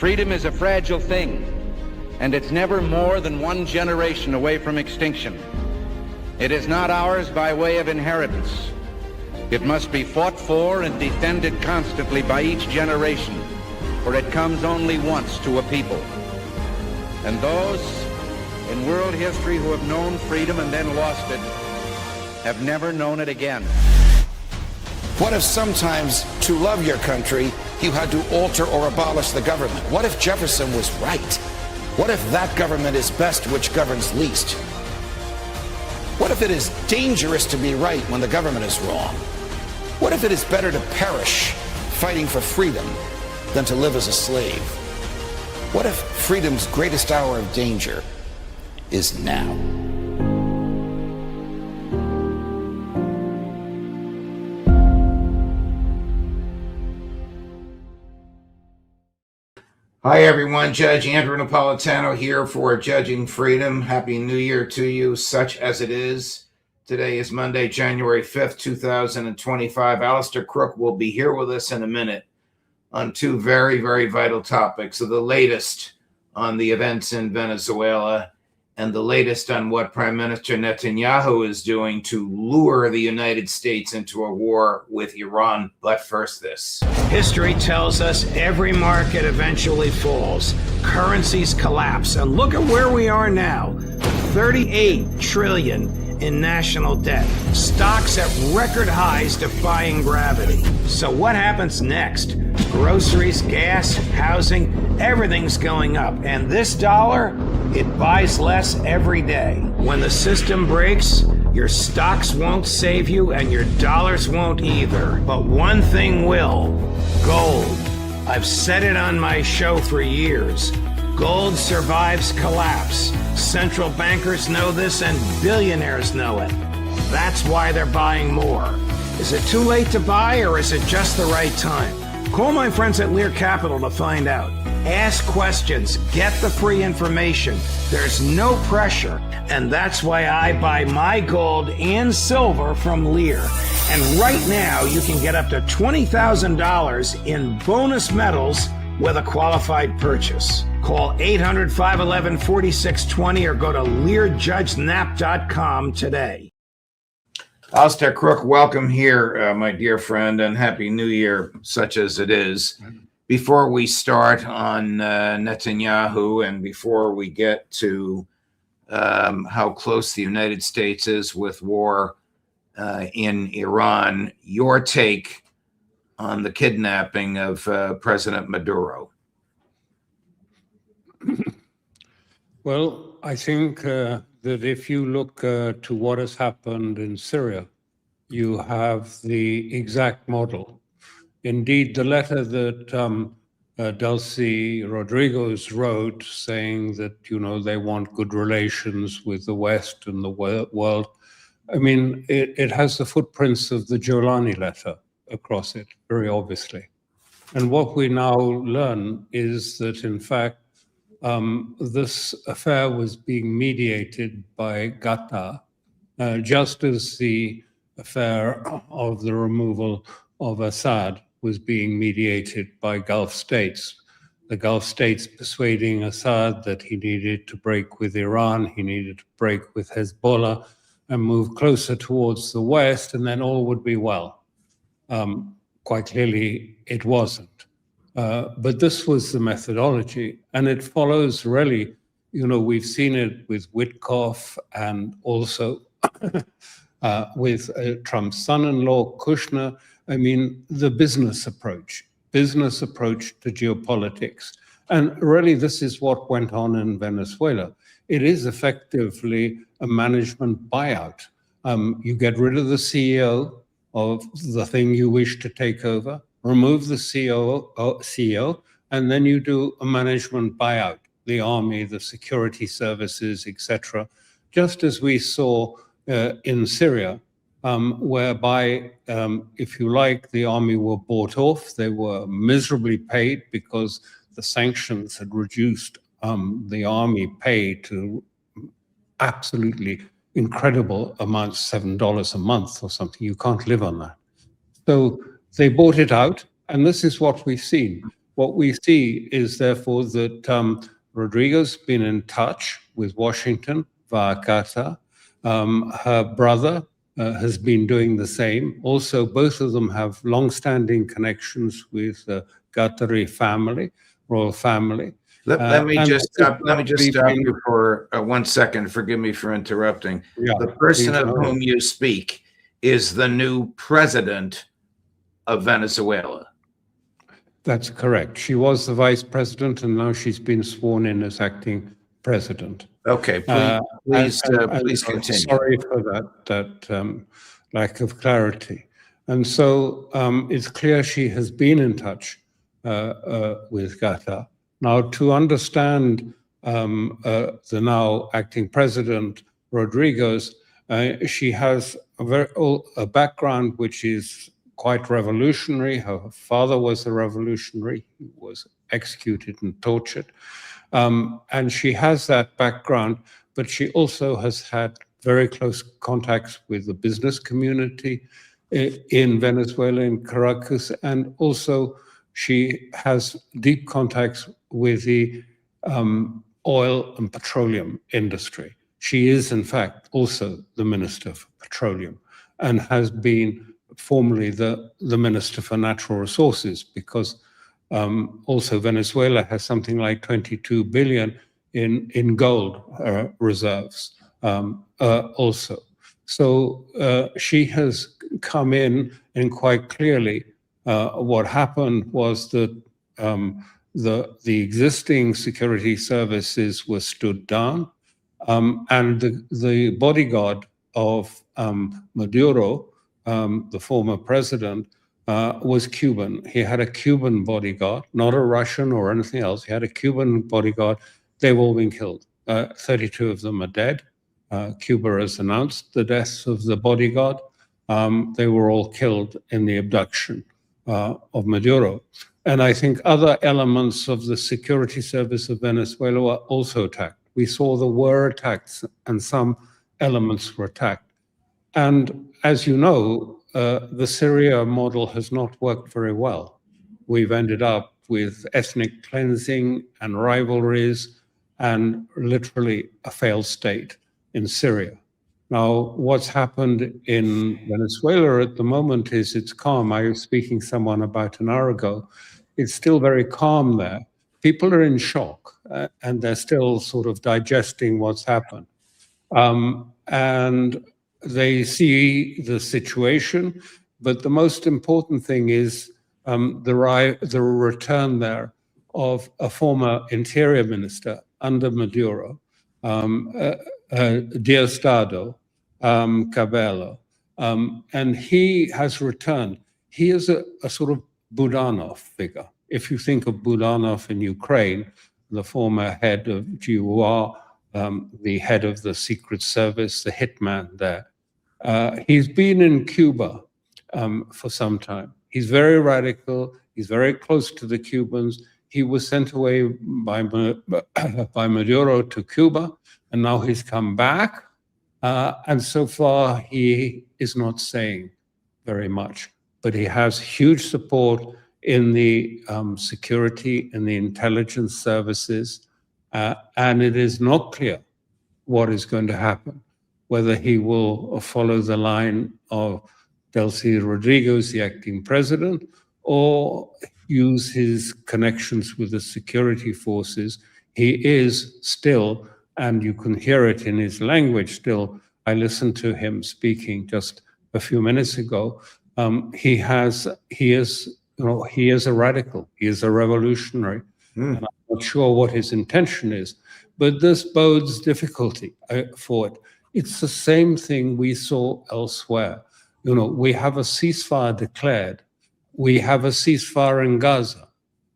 Freedom is a fragile thing, and it's never more than one generation away from extinction. It is not ours by way of inheritance. It must be fought for and defended constantly by each generation, for it comes only once to a people. And those in world history who have known freedom and then lost it have never known it again. What if sometimes to love your country, you had to alter or abolish the government? What if Jefferson was right? What if that government is best which governs least? What if it is dangerous to be right when the government is wrong? What if it is better to perish fighting for freedom than to live as a slave? What if freedom's greatest hour of danger is now? Hi, everyone. Judge Andrew Napolitano here for Judging Freedom. Happy New Year to you, such as it is. Today is Monday, January 5th, 2025. Alastair Crooke will be here with us in a minute on two very, very vital topics. So the latest on the events in Venezuela and the latest on what Prime Minister Netanyahu is doing to lure the United States into a war with Iran. But first, this. History tells us every market eventually falls. Currencies collapse. And look at where we are now. 38 trillion in national debt. Stocks at record highs defying gravity. So what happens next? Groceries, gas, housing, everything's going up. And this dollar, it buys less every day. When the system breaks, your stocks won't save you and your dollars won't either. But one thing will: gold. I've said it on my show for years. Gold survives collapse. Central bankers know this and billionaires know it. That's why they're buying more. Is it too late to buy, or is it just the right time? Call my friends at Lear Capital to find out. Ask questions, get the free information. There's no pressure, and that's why I buy my gold and silver from Lear. And right now, you can get up to $20,000 in bonus metals with a qualified purchase. Call 800-511-4620 or go to LearJudgeNap.com today. Alastair Crooke, welcome here, my dear friend, and Happy New Year, such as it is. Before we start on Netanyahu and before we get to how close the United States is with war in Iran, your take on the kidnapping of President Maduro. Well, I think that if you look to what has happened in Syria, you have the exact model. Indeed, the letter that Delcy Rodriguez wrote saying that, you know, they want good relations with the West and the world, I mean, it has the footprints of the Giuliani letter across it, very obviously. And what we now learn is that, in fact, this affair was being mediated by Qatar, just as the affair of the removal of Assad was being mediated by Gulf states. The Gulf states persuading Assad that he needed to break with Iran, he needed to break with Hezbollah and move closer towards the West, and then all would be well. Quite clearly, it wasn't. But this was the methodology, and it follows really, you know, we've seen it with Witkoff and also with Trump's son-in-law, Kushner. I mean, the business approach to geopolitics. And really, this is what went on in Venezuela. It is effectively a management buyout. You get rid of the CEO of the thing you wish to take over, remove the CEO, and then you do a management buyout, the army, the security services, etc., just as we saw in Syria, whereby, if you like, the army were bought off. They were miserably paid because the sanctions had reduced the army pay to absolutely incredible amounts, $7 a month or something. You can't live on that. So they bought it out, and this is what we've seen. what we see is therefore that Rodrigo's been in touch with Washington via Qatar. Her brother has been doing the same. Also, both of them have long-standing connections with the Qatari family, royal family. Let me and just stop. Let me just stop been- you for 1 second. Forgive me for interrupting. Yeah, The person please of go whom ahead. you speak is the new president of Venezuela. That's correct. She was the vice president, and now she's been sworn in as acting president. Okay, please continue. Sorry for that lack of clarity. And so it's clear she has been in touch with Qatar. Now, to understand the now acting president, Rodriguez, she has a background which is quite revolutionary. Her father was a revolutionary. He was executed and tortured. And she has that background, but she also has had very close contacts with the business community in Venezuela, in Caracas, and also she has deep contacts with the oil and petroleum industry. She is, in fact, also the Minister for Petroleum and has been formerly the Minister for Natural Resources, because also Venezuela has something like 22 billion in gold reserves also. So she has come in, and quite clearly what happened was that the existing security services were stood down, and the bodyguard of Maduro, the former president, was Cuban. He had a Cuban bodyguard, not a Russian or anything else. He had a Cuban bodyguard. They've all been killed. 32 of them are dead. Cuba has announced the deaths of the bodyguard. They were all killed in the abduction of Maduro. And I think other elements of the security service of Venezuela were also attacked. We saw there were attacks, and some elements were attacked. And as you know, the Syria model has not worked very well. We've ended up with ethnic cleansing and rivalries and literally a failed state in Syria. Now, what's happened in Venezuela at the moment is it's calm. I was speaking to someone about an hour ago. It's still very calm there. People are in shock, and they're still sort of digesting what's happened. And they see the situation, but the most important thing is the return there of a former interior minister under Maduro, Diosdado Cabello, and he has returned. He is a sort of Budanov figure. If you think of Budanov in Ukraine, the former head of GUR, the head of the Secret Service, the hitman there, he's been in Cuba for some time. He's very radical. He's very close to the Cubans. He was sent away by Maduro to Cuba, and now he's come back. And so far, he is not saying very much, but he has huge support in the security and the intelligence services. And it is not clear what is going to happen, whether he will follow the line of Delcy Rodriguez, the acting president, or use his connections with the security forces. He is still, and you can hear it in his language still. I listened to him speaking just a few minutes ago. He is a radical. He is a revolutionary. And I'm not sure what his intention is, but this bodes difficulty for it. It's the same thing we saw elsewhere. We have a ceasefire declared. We have a ceasefire in Gaza,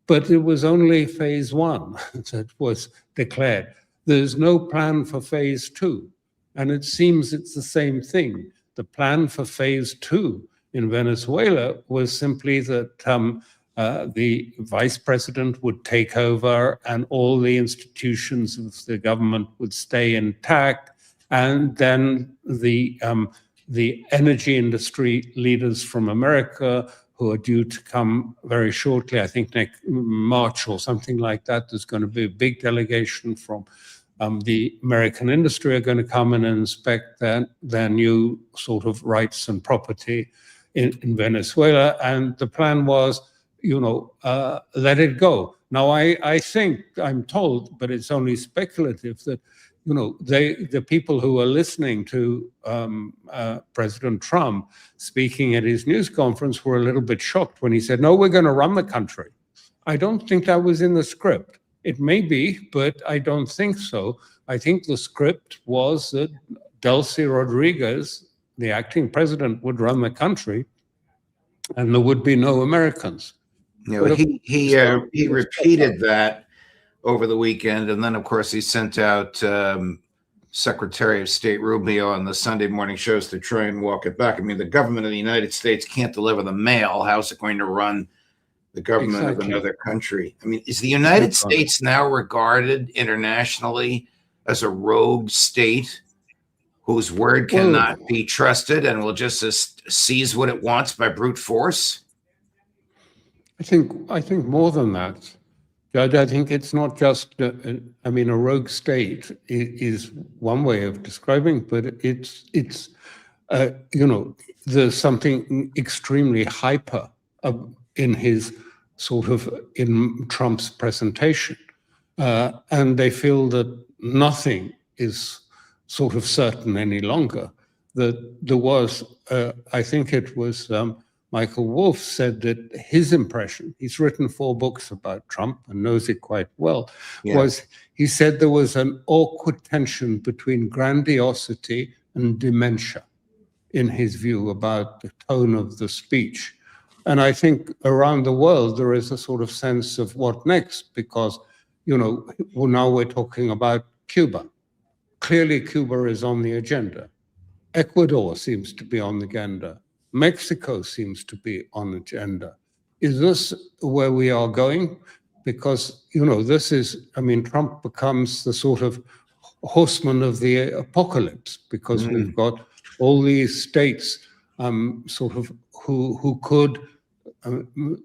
but it was only phase one that was declared. There's no plan for phase two. And it seems it's the same thing. The plan for phase two in Venezuela was simply that the vice president would take over and all the institutions of the government would stay intact. And then the energy industry leaders from America, who are due to come very shortly. I think next March or something like that. There's going to be a big delegation from the American industry are going to come and inspect their new sort of rights and property in Venezuela. And the plan was, let it go. Now, I think, I'm told, but it's only speculative, that the people who are listening to President Trump speaking at his news conference were a little bit shocked when he said, no, we're going to run the country. I don't think that was in the script. It may be, but I don't think so. I think the script was that Delcy Rodriguez, the acting president, would run the country and there would be no Americans. He repeated that over the weekend, and then of course he sent out Secretary of State Rubio on the Sunday morning shows to try and walk it back. I mean, the government of the United States can't deliver the mail. How's it going to run the government of another country? I mean, is the United States now regarded internationally as a rogue state whose word cannot be trusted and will just seize what it wants by brute force? I think more than that, Judge. I think it's not just, a rogue state is one way of describing, but it's there's something extremely hyper in Trump's presentation, and they feel that nothing is sort of certain any longer. That there was, I think it was Michael Wolff said that his impression, he's written 4 books about Trump and knows it quite well, was he said there was an awkward tension between grandiosity and dementia in his view about the tone of the speech. And I think around the world, there is a sort of sense of what next, because, now we're talking about Cuba. Clearly, Cuba is on the agenda. Ecuador seems to be on the agenda. Mexico seems to be on the agenda. Is this where we are going? Because, this is, Trump becomes the sort of horseman of the apocalypse, because we've got all these states who could,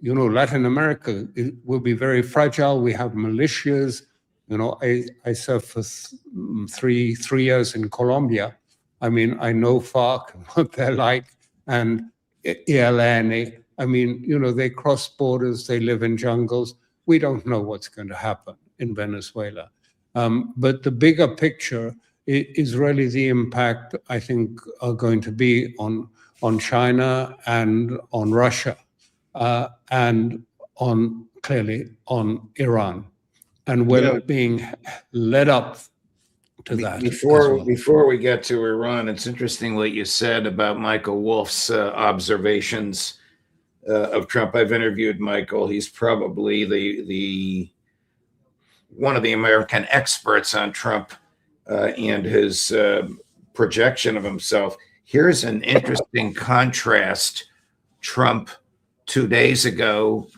Latin America will be very fragile. We have militias. I served for three years in Colombia. I know FARC and what they're like, and ELN. They cross borders, they live in jungles. We don't know what's going to happen in Venezuela. But the bigger picture is really the impact, I think, are going to be on China and on Russia, and clearly on Iran. And we're being led up to that. Before we get to Iran, it's interesting what you said about Michael Wolff's observations of Trump. I've interviewed Michael. He's probably the one of the American experts on Trump and his projection of himself. Here's an interesting contrast: Trump 2 days ago,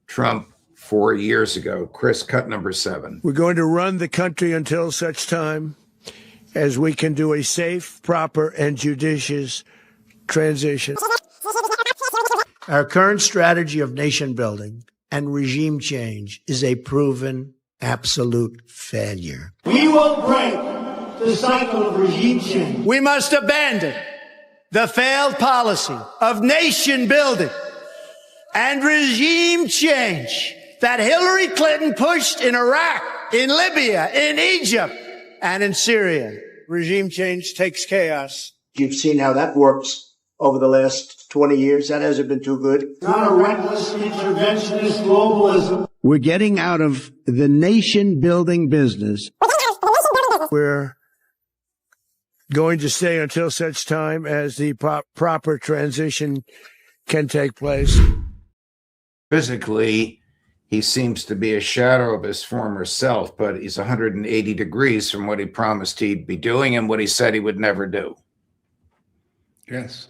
Trump 4 years ago. Chris, cut number 7. We're going to run the country until such time as we can do a safe, proper, and judicious transition. Our current strategy of nation building and regime change is a proven absolute failure. We will break the cycle of regime change. We must abandon the failed policy of nation building and regime change that Hillary Clinton pushed in Iraq, in Libya, in Egypt, and in Syria. Regime change takes chaos. You've seen how that works over the last 20 years. That hasn't been too good. Not a reckless interventionist globalism. We're getting out of the nation building business. We're going to stay until such time as the proper transition can take place. Physically, he seems to be a shadow of his former self, but he's 180 degrees from what he promised he'd be doing and what he said he would never do. Yes,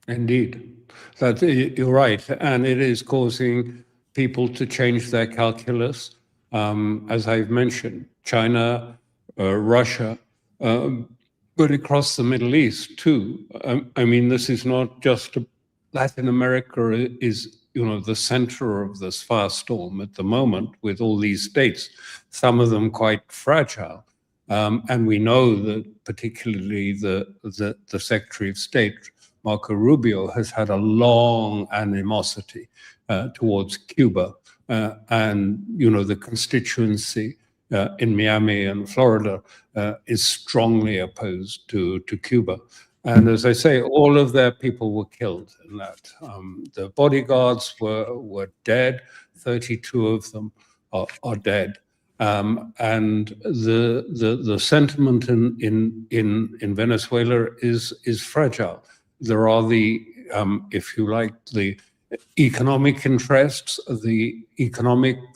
indeed. You're right. And it is causing people to change their calculus. As I've mentioned, China, Russia, but across the Middle East too. This is not just Latin America is the center of this firestorm at the moment, with all these states, some of them quite fragile. And we know that particularly the Secretary of State, Marco Rubio, has had a long animosity towards Cuba. And, the constituency in Miami and Florida is strongly opposed to Cuba. And as I say, all of their people were killed in that. The bodyguards were dead. 32 of them are dead. And the sentiment in Venezuela is fragile. There are if you like, the economic interests, the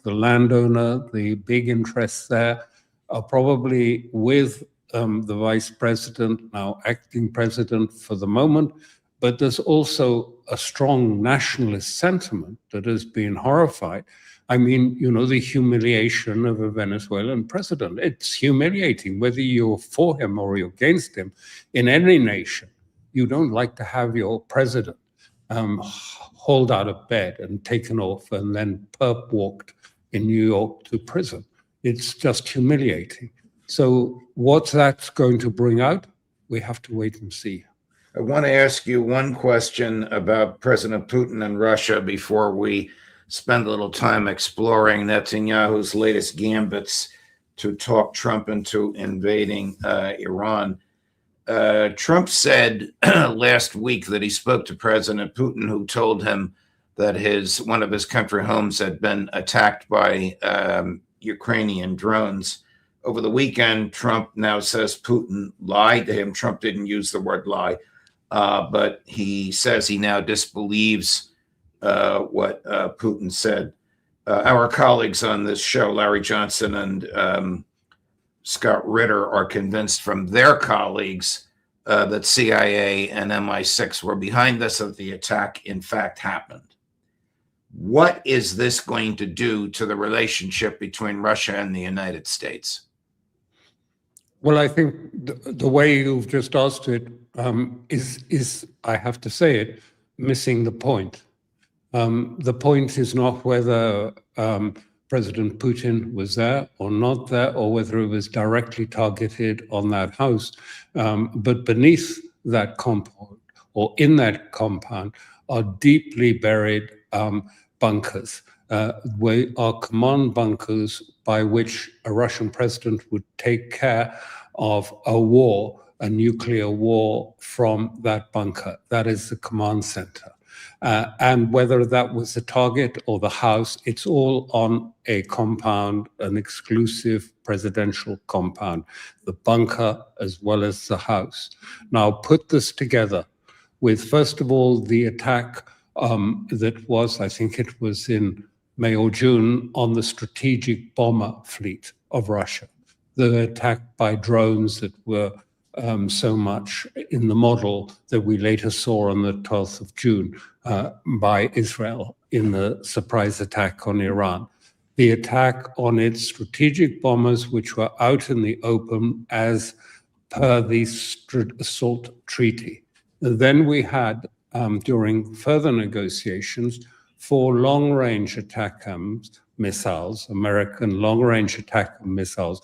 landowner, the big interests there are probably with the vice president, now acting president for the moment, but there's also a strong nationalist sentiment that has been horrified. I mean, the humiliation of a Venezuelan president. It's humiliating, whether you're for him or you're against him. In any nation, you don't like to have your president hauled out of bed and taken off and then perp walked in New York to prison. It's just humiliating. So what that's going to bring out, we have to wait and see. I want to ask you one question about President Putin and Russia before we spend a little time exploring Netanyahu's latest gambits to talk Trump into invading Iran. Trump said last week that he spoke to President Putin, who told him that one of his country homes had been attacked by Ukrainian drones. Over the weekend, Trump now says Putin lied to him. Trump didn't use the word lie, but he says he now disbelieves what Putin said. Our colleagues on this show, Larry Johnson and Scott Ritter, are convinced from their colleagues that CIA and MI6 were behind this, that the attack in fact happened. What is this going to do to the relationship between Russia and the United States? Well, I think the way you've just asked it is, I have to say it, missing the point. The point is not whether President Putin was there or not there, or whether it was directly targeted on that house. But beneath that compound, or in that compound, are deeply buried bunkers. Are command bunkers by which a Russian president would take care of a nuclear war from that bunker. That is the command center. And whether that was the target or the house, it's all on a compound, an exclusive presidential compound, the bunker as well as the house. Now, put this together with, first of all, the attack that was, I think it was in May or June, on the strategic bomber fleet of Russia, the attack by drones that were so much in the model that we later saw on the 12th of June by Israel in the surprise attack on Iran. The attack on its strategic bombers, which were out in the open as per the SALT treaty. Then we had, during further negotiations, 4 long-range ATACMS missiles, American long-range ATACMS missiles,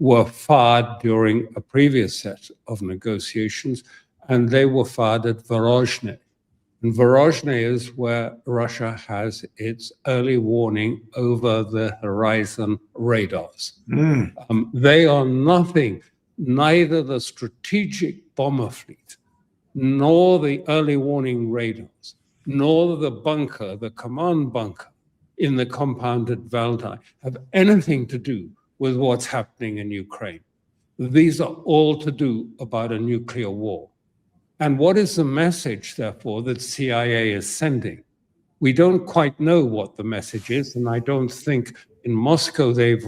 were fired during a previous set of negotiations, and they were fired at Vorozhny. And Vorozhny is where Russia has its early warning over the horizon radars. They are nothing, neither the strategic bomber fleet, nor the early warning radars, nor the bunker, the command bunker in the compound at Valdai, have anything to do with what's happening in Ukraine. These are all to do about a nuclear war. And what is the message, therefore, that CIA is sending? We don't quite know what the message is, and I don't think in Moscow they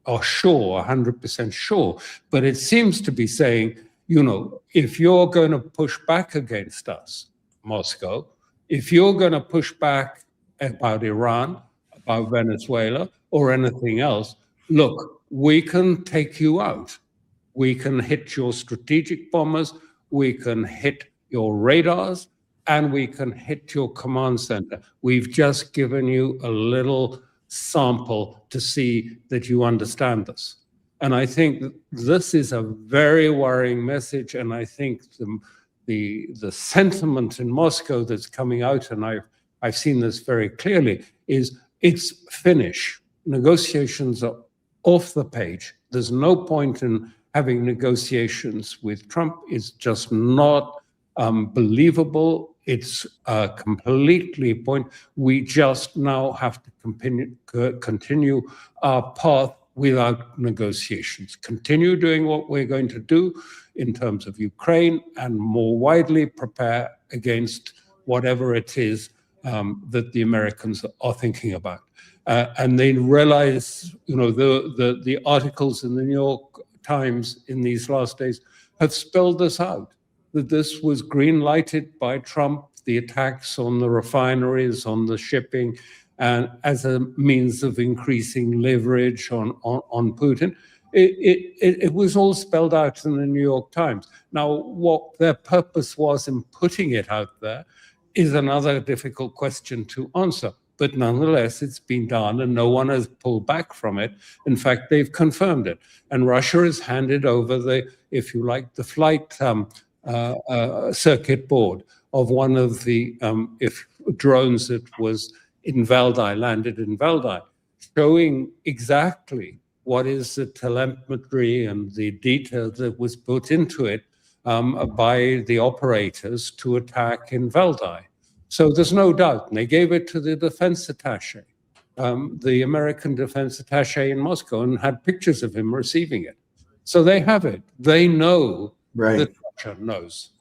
are sure, 100% sure, but it seems to be saying, if you're going to push back against us, Moscow, if you're going to push back about Iran, about Venezuela, or anything else, look, we can take you out. We can hit your strategic bombers. We can hit your radars. and we can hit your command center. We've just given you a little sample to see that you understand this. And I think this is a very worrying message. And I think the sentiment in Moscow that's coming out, and I've seen this very clearly, is it's finish. Negotiations are off the page. There's no point in having negotiations with Trump. It's just not believable. It's completely point. We just now have to continue our path without negotiations. Continue doing what we're going to do in terms of Ukraine, and more widely prepare against whatever it is that the Americans are thinking about. And they realize, the articles in the New York Times in these last days have spelled this out, that this was green-lighted by Trump, the attacks on the refineries, on the shipping, and as a means of increasing leverage on Putin. It was all spelled out in the New York Times. Now, what their purpose was in putting it out there is another difficult question to answer. But nonetheless, it's been done and no one has pulled back from it. In fact, they've confirmed it. And Russia has handed over the flight circuit board of one of the drones that was in Valdai, landed in Valdai, showing exactly what is the telemetry and the detail that was put into it by the operators to attack in Valdai. So there's no doubt. And they gave it to the defense attaché, the American defense attaché in Moscow, and had pictures of him receiving it. So they have it. They know that Russia knows.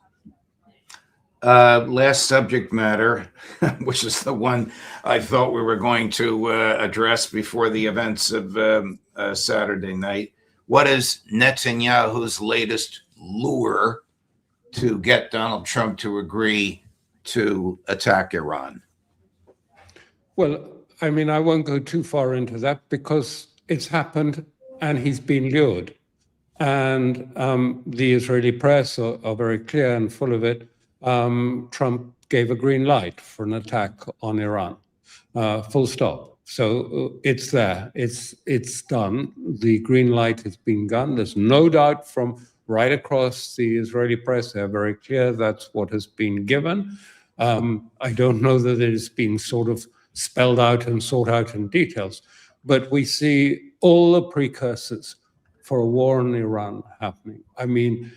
Last subject matter, which is the one I thought we were going to address before the events of Saturday night. What is Netanyahu's latest lure to get Donald Trump to agree to attack Iran? Well, I mean, I won't go too far into that because it's happened and he's been lured. And the Israeli press are very clear and full of it. Trump gave a green light for an attack on Iran, full stop. So it's there, it's done. The green light has been given. There's no doubt from right across the Israeli press, they're very clear that's what has been given. I don't know that it has been sort of spelled out and sought out in details, but we see all the precursors for a war in Iran happening. I mean,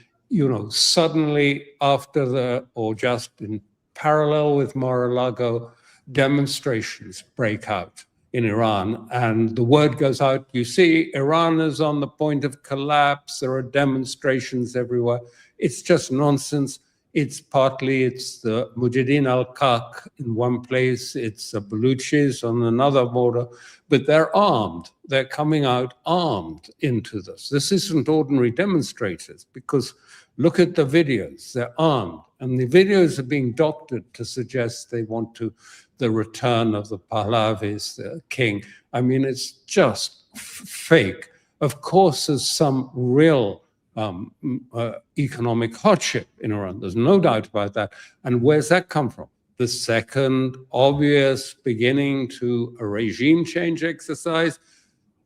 suddenly after or just in parallel with Mar-a-Lago, demonstrations break out in Iran. And the word goes out, you see, Iran is on the point of collapse. There are demonstrations everywhere. It's just nonsense. It's the Mujahideen al-Kaq in one place, it's the Baluchis on another border, but they're armed. They're coming out armed into this. This isn't ordinary demonstrators, because look at the videos, they're armed. And the videos are being doctored to suggest they want the return of the Pahlavis, the king. I mean, it's just fake. Of course, there's some real economic hardship in Iran. There's no doubt about that. And where's that come from? The second obvious beginning to a regime change exercise,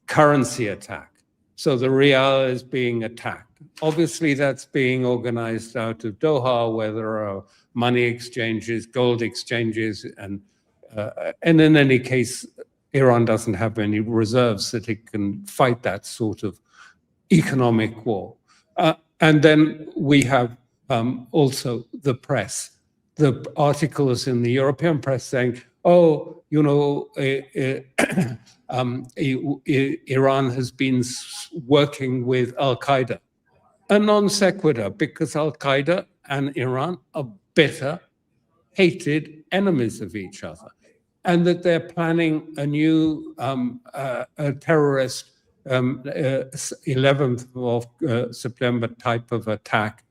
currency attack. So the rial is being attacked. Obviously, that's being organized out of Doha, where there are money exchanges, gold exchanges, and in any case, Iran doesn't have any reserves that it can fight that sort of economic war. And then we have also the press, the articles in the European press saying, Iran has been working with Al-Qaeda. A non sequitur, because Al-Qaeda and Iran are bitter, hated enemies of each other. And that they're planning a new terrorist 11th of September type of attack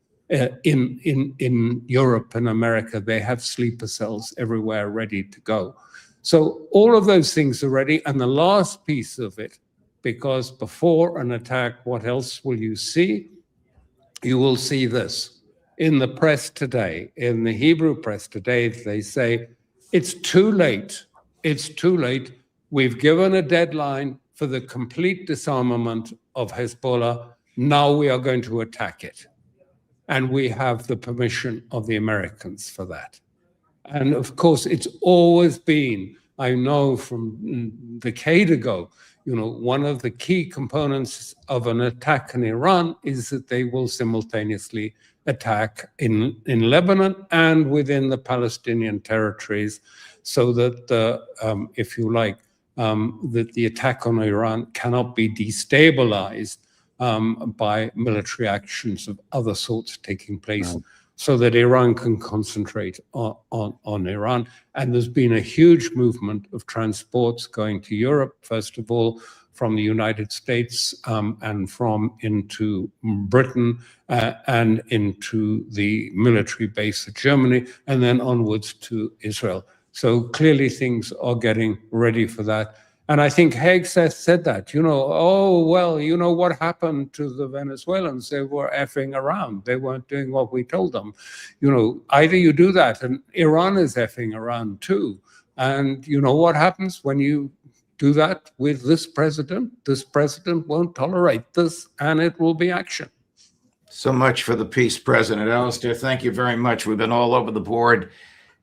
in Europe and America. They have sleeper cells everywhere ready to go. So all of those things are ready. And the last piece of it, because before an attack, what else will you see? You will see this. in the press today, in the Hebrew press today, they say, it's too late. It's too late. We've given a deadline for the complete disarmament of Hezbollah. Now we are going to attack it. And we have the permission of the Americans for that. And of course, it's always been, I know from a decade ago, one of the key components of an attack in Iran is that they will simultaneously attack in Lebanon and within the Palestinian territories, so that, if you like, that the attack on Iran cannot be destabilized by military actions of other sorts taking place, so that Iran can concentrate on Iran. And there's been a huge movement of transports going to Europe, first of all, from the United States and from into Britain and into the military base of Germany, and then onwards to Israel. So clearly things are getting ready for that. And I think Haig said that, what happened to the Venezuelans? They were effing around. They weren't doing what we told them. Either you do that, and Iran is effing around too. And you know what happens when you do that with this president? This president won't tolerate this, and it will be action. So much for the peace, President. Alastair, thank you very much. We've been all over the board.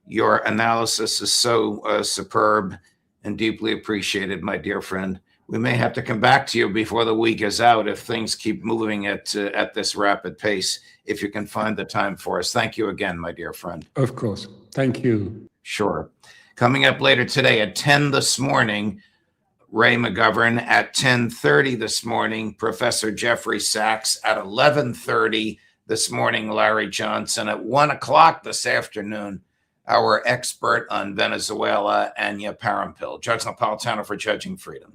Your analysis is so superb and deeply appreciated, my dear friend. We may have to come back to you before the week is out if things keep moving at this rapid pace, if you can find the time for us. Thank you again, my dear friend. Of course. Thank you. Sure. Coming up later today at 10 this morning, Ray McGovern. At 10:30 this morning, Professor Jeffrey Sachs. At 11:30 this morning, Larry Johnson. At 1 o'clock this afternoon, our expert on Venezuela, Anya Parampil. Judge Napolitano for Judging Freedom.